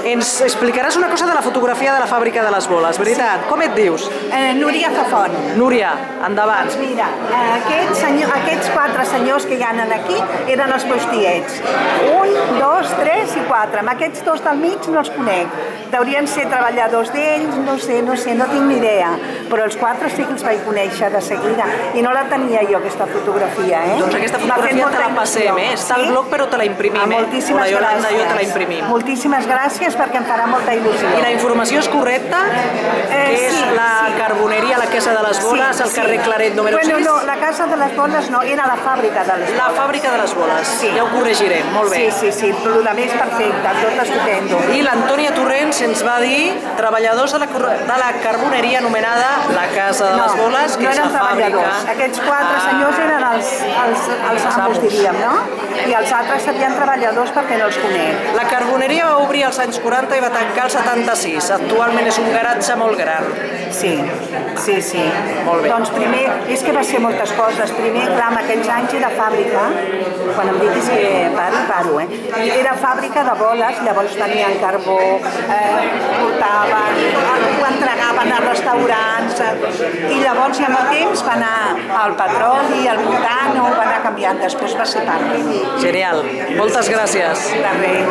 Ens explicaràs una cosa de la fotografia de la fàbrica de les boles, veritat? Com et dius? Núria Zafón. Núria, endavant. Mira, aquests 4 senyors que hi ha aquí eren els meus tiets. 1, 2, 3 i 4. Amb aquests 2 del mig no els conec. Deurien ser treballadors d'ells, no sé, no tinc ni idea. Però els 4 sí que els vaig conèixer de seguida. I no la tenia jo, aquesta fotografia, Doncs aquesta fotografia te la passem, Està al blog però te la imprimim, Moltíssimes la Iolanda i jo te la gràcies. imprimim. Moltíssimes gràcies perquè em farà molta il·lusió. I la informació és correcta? Que és la carboneria, la Casa de les Boles, al carrer Claret número 6? Bueno, no, la Casa de les Boles no, era la fàbrica de les boles. La fàbrica de les boles, ja ho corregirem, molt bé. Sí, però el més perfecte, tot estupendo. I l'Antònia Torrents ens va dir treballadors de la carboneria anomenada la Casa de les Boles, que és la fàbrica. Aquests 4 senyors eren els amos, diríem, no? I els altres serien treballadors perquè no els conec. La carboneria va obrir als anys 40 i va tancar al 76. Actualment és un garatge molt gran. Sí. Molt bé. Doncs primer, és que va ser moltes coses. Primer, clar, en aquells anys era fàbrica, quan em diguis que paro, I era fàbrica de boles, llavors tenien carbó, portaven, ho entregaven a restaurants, i llavors ja amb el temps va anar al petroli, al butano, va anar canviant, després va ser pàrquing. Genial. Moltes gràcies. De res.